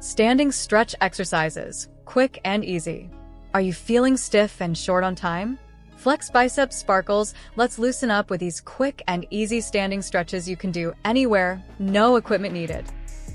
Standing stretch exercises, quick and easy. Are you feeling stiff and short on time? Flex biceps sparkles. Let's loosen up with these quick and easy standing stretches you can do anywhere, no equipment needed.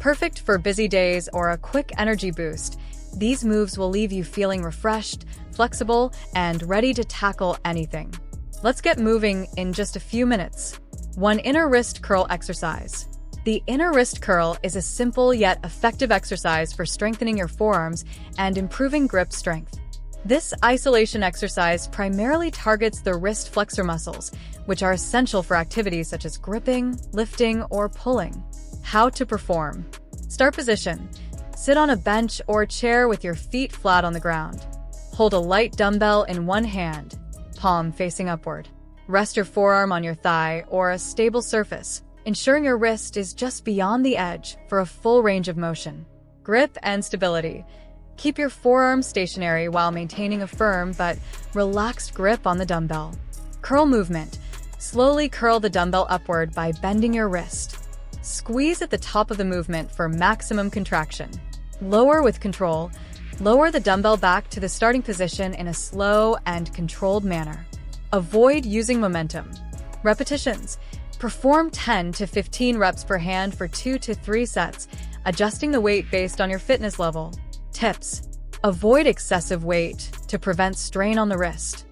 Perfect for busy days or a quick energy boost. These moves will leave you feeling refreshed, flexible, and ready to tackle anything. Let's get moving in just a few minutes. 1. Inner wrist curl exercise. The inner wrist curl is a simple yet effective exercise for strengthening your forearms and improving grip strength. This isolation exercise primarily targets the wrist flexor muscles, which are essential for activities such as gripping, lifting, or pulling. How to perform. Start position. Sit on a bench or chair with your feet flat on the ground. Hold a light dumbbell in one hand, palm facing upward. Rest your forearm on your thigh or a stable surface, ensuring your wrist is just beyond the edge for a full range of motion. Grip and stability. Keep your forearm stationary while maintaining a firm but relaxed grip on the dumbbell. Curl movement. Slowly curl the dumbbell upward by bending your wrist. Squeeze at the top of the movement for maximum contraction. Lower with control. Lower the dumbbell back to the starting position in a slow and controlled manner. Avoid using momentum. Repetitions. Perform 10 to 15 reps per hand for 2 to 3 sets, adjusting the weight based on your fitness level. Tips. Avoid excessive weight to prevent strain on the wrist.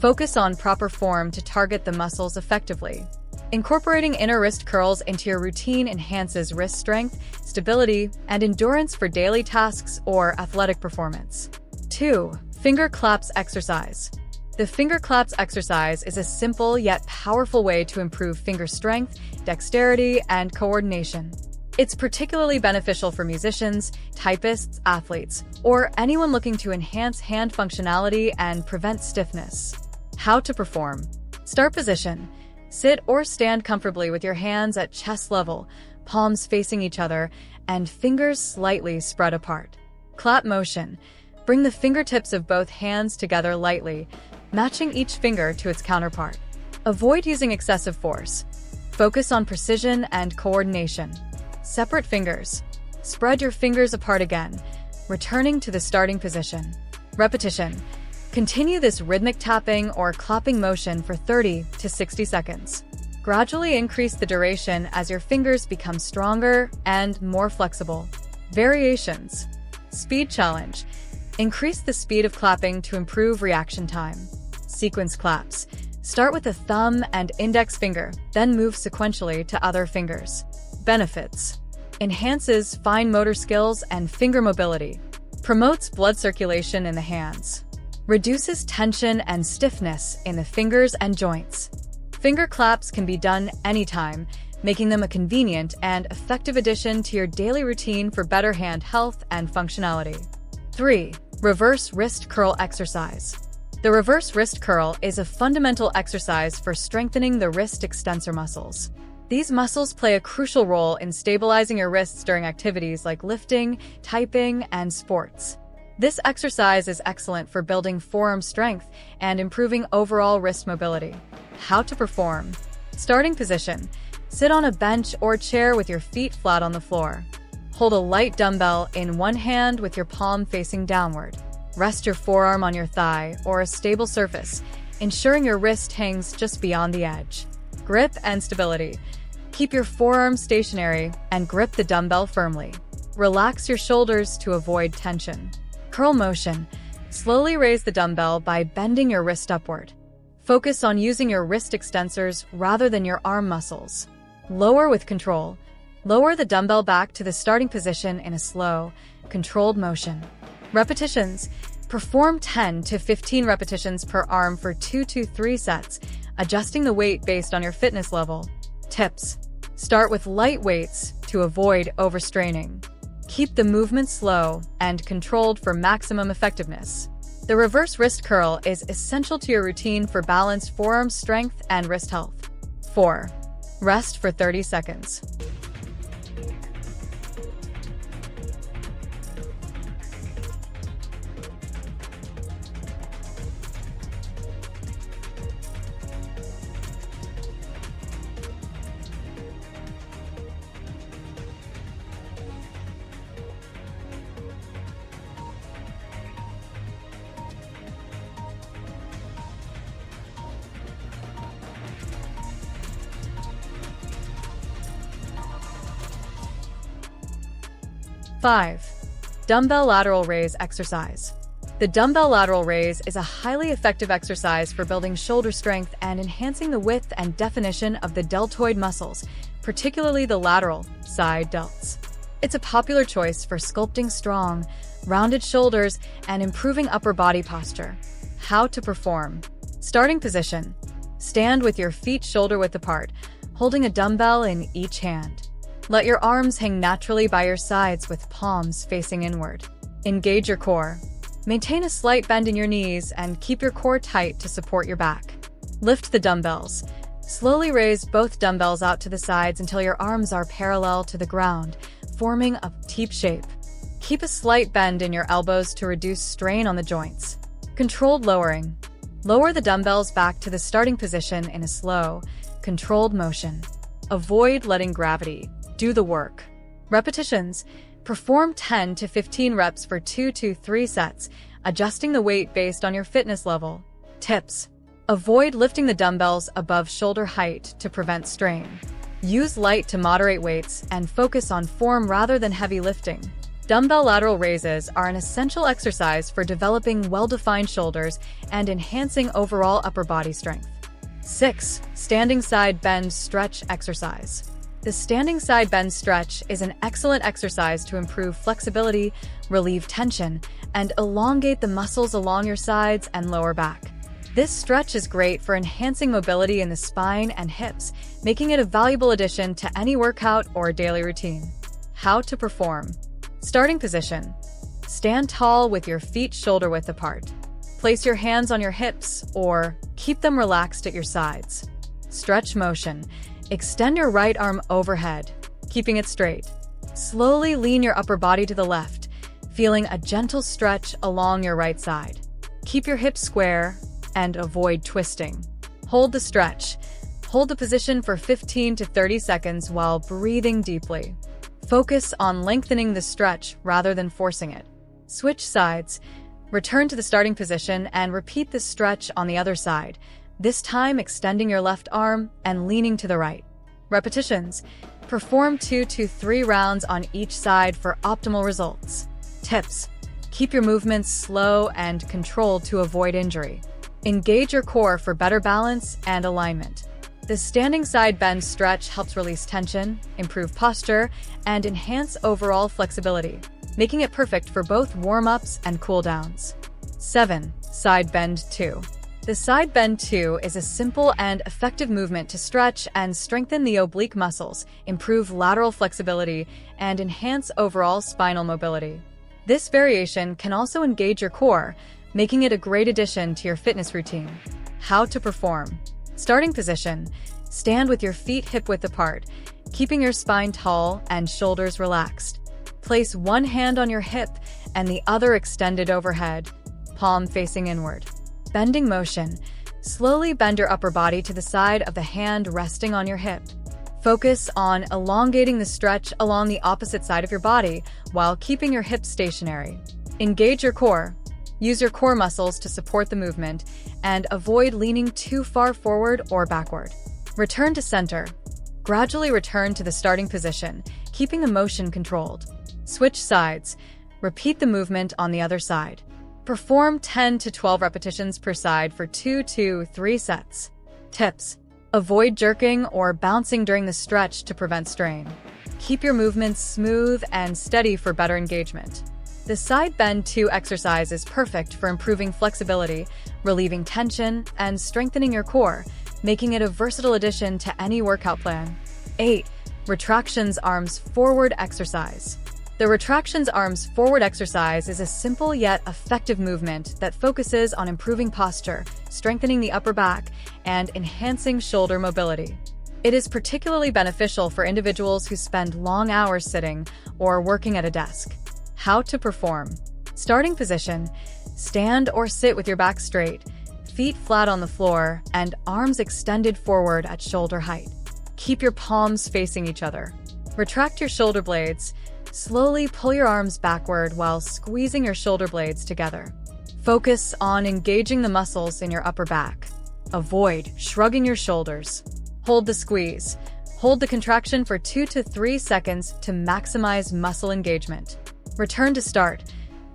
Focus on proper form to target the muscles effectively. Incorporating inner wrist curls into your routine enhances wrist strength, stability, and endurance for daily tasks or athletic performance. 2. Finger claps exercise. The finger claps exercise is a simple yet powerful way to improve finger strength, dexterity, and coordination. It's particularly beneficial for musicians, typists, athletes, or anyone looking to enhance hand functionality and prevent stiffness. How to perform. Start position. Sit or stand comfortably with your hands at chest level, palms facing each other, and fingers slightly spread apart. Clap motion. Bring the fingertips of both hands together lightly, matching each finger to its counterpart. Avoid using excessive force. Focus on precision and coordination. Separate fingers. Spread your fingers apart again, returning to the starting position. Repetition. Continue this rhythmic tapping or clapping motion for 30 to 60 seconds. Gradually increase the duration as your fingers become stronger and more flexible. Variations. Speed challenge. Increase the speed of clapping to improve reaction time. Sequence claps. Start with the thumb and index finger, then move sequentially to other fingers. Benefits. Enhances fine motor skills and finger mobility. Promotes blood circulation in the hands. Reduces tension and stiffness in the fingers and joints. Finger claps can be done anytime, making them a convenient and effective addition to your daily routine for better hand health and functionality. 3. Reverse wrist curl exercise. The reverse wrist curl is a fundamental exercise for strengthening the wrist extensor muscles. These muscles play a crucial role in stabilizing your wrists during activities like lifting, typing, and sports. This exercise is excellent for building forearm strength and improving overall wrist mobility. How to perform. Starting position. Sit on a bench or chair with your feet flat on the floor. Hold a light dumbbell in one hand with your palm facing downward. Rest your forearm on your thigh or a stable surface, ensuring your wrist hangs just beyond the edge. Grip and stability. Keep your forearm stationary and grip the dumbbell firmly. Relax your shoulders to avoid tension. Curl motion. Slowly raise the dumbbell by bending your wrist upward. Focus on using your wrist extensors rather than your arm muscles. Lower with control. Lower the dumbbell back to the starting position in a slow, controlled motion. Repetitions. Perform 10 to 15 repetitions per arm for 2 to 3 sets, adjusting the weight based on your fitness level. Tips. Start with light weights to avoid overstraining. Keep the movement slow and controlled for maximum effectiveness. The reverse wrist curl is essential to your routine for balanced forearm strength and wrist health. 4. Rest for 30 seconds. 5. Dumbbell lateral raise exercise. The dumbbell lateral raise is a highly effective exercise for building shoulder strength and enhancing the width and definition of the deltoid muscles, particularly the lateral side delts. It's a popular choice for sculpting strong, rounded shoulders and improving upper body posture. How to perform. Starting position. Stand with your feet shoulder-width apart, holding a dumbbell in each hand. Let your arms hang naturally by your sides with palms facing inward. Engage your core. Maintain a slight bend in your knees and keep your core tight to support your back. Lift the dumbbells. Slowly raise both dumbbells out to the sides until your arms are parallel to the ground, forming a T shape. Keep a slight bend in your elbows to reduce strain on the joints. Controlled lowering. Lower the dumbbells back to the starting position in a slow, controlled motion. Avoid letting gravity do the work. Repetitions. Perform 10 to 15 reps for 2 to 3 sets, adjusting the weight based on your fitness level. Tips. Avoid lifting the dumbbells above shoulder height to prevent strain. Use light to moderate weights and focus on form rather than heavy lifting. Dumbbell lateral raises are an essential exercise for developing well-defined shoulders and enhancing overall upper body strength. 6. Standing side bend stretch exercise. The standing side bend stretch is an excellent exercise to improve flexibility, relieve tension, and elongate the muscles along your sides and lower back. This stretch is great for enhancing mobility in the spine and hips, making it a valuable addition to any workout or daily routine. How to perform. Starting position. Stand tall with your feet shoulder-width apart. Place your hands on your hips or keep them relaxed at your sides. Stretch motion. Extend your right arm overhead, keeping it straight. Slowly lean your upper body to the left, feeling a gentle stretch along your right side. Keep your hips square and avoid twisting. Hold the stretch. Hold the position for 15 to 30 seconds while breathing deeply. Focus on lengthening the stretch rather than forcing it. Switch sides. Return to the starting position and repeat the stretch on the other side, this time extending your left arm and leaning to the right. Repetitions. Perform 2 to 3 rounds on each side for optimal results. Tips. Keep your movements slow and controlled to avoid injury. Engage your core for better balance and alignment. The standing side bend stretch helps release tension, improve posture, and enhance overall flexibility, making it perfect for both warm-ups and cool-downs. 7. Side bend 2. The side bend 2 is a simple and effective movement to stretch and strengthen the oblique muscles, improve lateral flexibility, and enhance overall spinal mobility. This variation can also engage your core, making it a great addition to your fitness routine. How to perform. Starting position. Stand with your feet hip-width apart, keeping your spine tall and shoulders relaxed. Place one hand on your hip and the other extended overhead, palm facing inward. Bending motion. Slowly bend your upper body to the side of the hand resting on your hip. Focus on elongating the stretch along the opposite side of your body while keeping your hips stationary. Engage your core. Use your core muscles to support the movement and avoid leaning too far forward or backward. Return to center. Gradually return to the starting position, keeping the motion controlled. Switch sides. Repeat the movement on the other side. Perform 10 to 12 repetitions per side for 2 to 3 sets. Tips. Avoid jerking or bouncing during the stretch to prevent strain. Keep your movements smooth and steady for better engagement. The side bend 2 exercise is perfect for improving flexibility, relieving tension, and strengthening your core, making it a versatile addition to any workout plan. 8. Retractions arms forward exercise. The retractions arms forward exercise is a simple yet effective movement that focuses on improving posture, strengthening the upper back, and enhancing shoulder mobility. It is particularly beneficial for individuals who spend long hours sitting or working at a desk. How to perform. Starting position. Stand or sit with your back straight, feet flat on the floor, and arms extended forward at shoulder height. Keep your palms facing each other. Retract your shoulder blades. Slowly pull your arms backward while squeezing your shoulder blades together. Focus on engaging the muscles in your upper back. Avoid shrugging your shoulders. Hold the squeeze. Hold the contraction for 2 to 3 seconds to maximize muscle engagement. Return to start.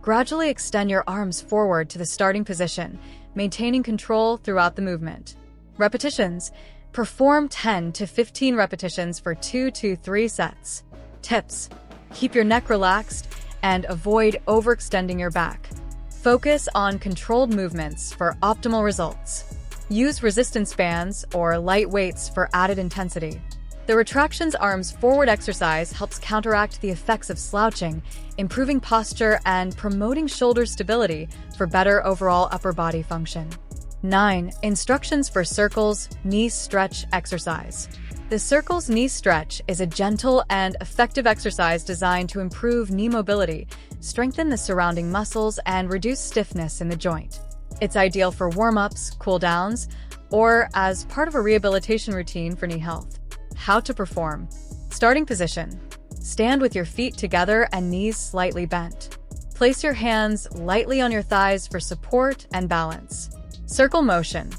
Gradually extend your arms forward to the starting position, maintaining control throughout the movement. Repetitions. Perform 10 to 15 repetitions for 2 to 3 sets. Tips. Keep your neck relaxed and avoid overextending your back. Focus on controlled movements for optimal results. Use resistance bands or light weights for added intensity. The retractions arms forward exercise helps counteract the effects of slouching, improving posture and promoting shoulder stability for better overall upper body function. 9. Instructions for circles knee stretch exercise. The circles knee stretch is a gentle and effective exercise designed to improve knee mobility, strengthen the surrounding muscles, and reduce stiffness in the joint. It's ideal for warm-ups, cool-downs, or as part of a rehabilitation routine for knee health. How to perform. Starting position. Stand with your feet together and knees slightly bent. Place your hands lightly on your thighs for support and balance. Circle motion.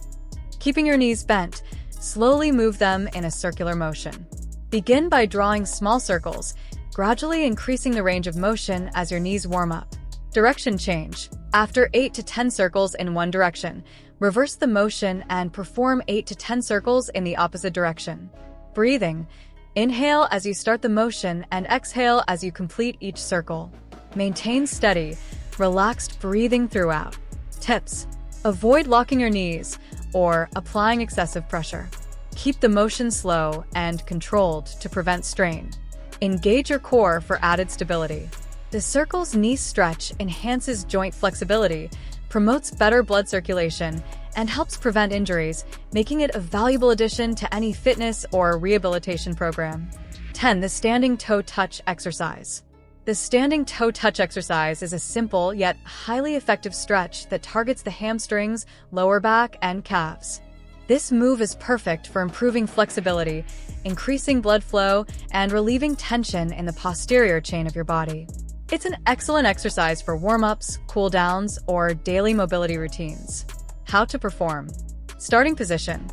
Keeping your knees bent, slowly move them in a circular motion. Begin by drawing small circles, gradually increasing the range of motion as your knees warm up. Direction change. After 8 to 10 circles in one direction, reverse the motion and perform 8 to 10 circles in the opposite direction. Breathing. Inhale as you start the motion and exhale as you complete each circle. Maintain steady, relaxed breathing throughout. Tips. Avoid locking your knees or applying excessive pressure. Keep the motion slow and controlled to prevent strain. Engage your core for added stability. The circles knee stretch enhances joint flexibility, promotes better blood circulation, and helps prevent injuries, making it a valuable addition to any fitness or rehabilitation program. 10. The standing toe touch exercise. The standing toe touch exercise is a simple yet highly effective stretch that targets the hamstrings, lower back, and calves. This move is perfect for improving flexibility, increasing blood flow, and relieving tension in the posterior chain of your body. It's an excellent exercise for warm-ups, cool-downs, or daily mobility routines. How to perform. Starting position.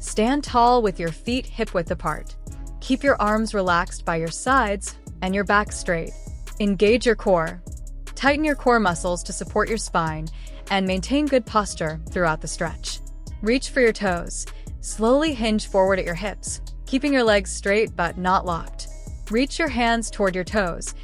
Stand tall with your feet hip-width apart. Keep your arms relaxed by your sides and your back straight. Engage your core. Tighten your core muscles to support your spine and maintain good posture throughout the stretch. Reach for your toes. Slowly hinge forward at your hips, keeping your legs straight but not locked. Reach your hands toward your toes,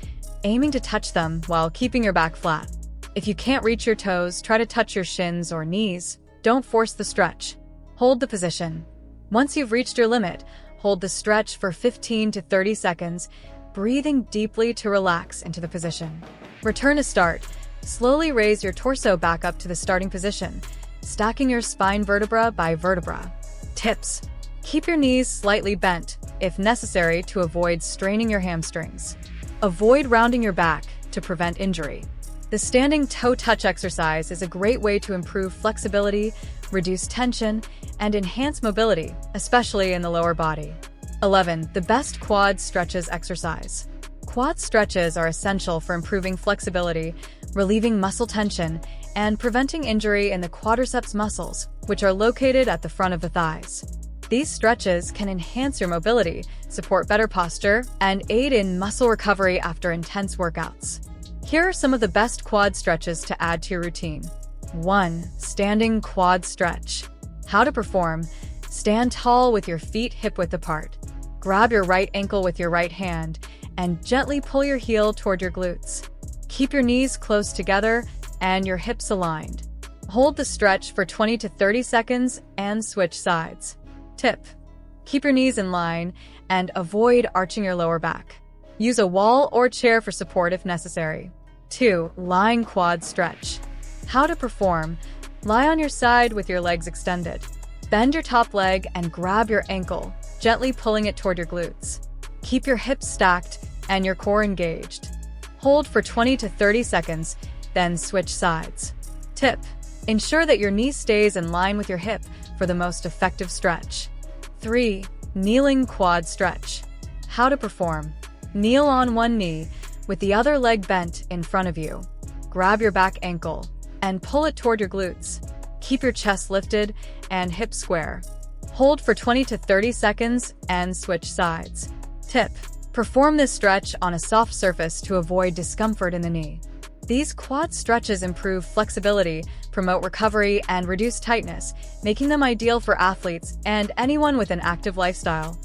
aiming to touch them while keeping your back flat. If you can't reach your toes, try to touch your shins or knees. Don't force the stretch. Hold the position. Once you've reached your limit, hold the stretch for 15 to 30 seconds, breathing deeply to relax into the position. Return to start. Slowly raise your torso back up to the starting position, stacking your spine vertebra by vertebra. Tips. Keep your knees slightly bent, if necessary, to avoid straining your hamstrings. Avoid rounding your back to prevent injury. The standing toe touch exercise is a great way to improve flexibility, reduce tension, and enhance mobility, especially in the lower body. 11. The best quad stretches exercise. Quad stretches are essential for improving flexibility, relieving muscle tension, and preventing injury in the quadriceps muscles, which are located at the front of the thighs. These stretches can enhance your mobility, support better posture, and aid in muscle recovery after intense workouts. Here are some of the best quad stretches to add to your routine. 1. Standing quad stretch. How to perform. Stand tall with your feet hip-width apart. Grab your right ankle with your right hand and gently pull your heel toward your glutes. Keep your knees close together and your hips aligned. Hold the stretch for 20 to 30 seconds and switch sides. Tip. Keep your knees in line and avoid arching your lower back. Use a wall or chair for support if necessary. 2. Lying quad stretch. How to perform. Lie on your side with your legs extended. Bend your top leg and grab your ankle, gently pulling it toward your glutes. Keep your hips stacked and your core engaged. Hold for 20 to 30 seconds, then switch sides. Tip. Ensure that your knee stays in line with your hip for the most effective stretch. 3. Kneeling quad stretch. How to perform. Kneel on one knee with the other leg bent in front of you. Grab your back ankle and pull it toward your glutes. Keep your chest lifted and hips square. Hold for 20 to 30 seconds and switch sides. Tip. Perform this stretch on a soft surface to avoid discomfort in the knee. These quad stretches improve flexibility, promote recovery, and reduce tightness, making them ideal for athletes and anyone with an active lifestyle.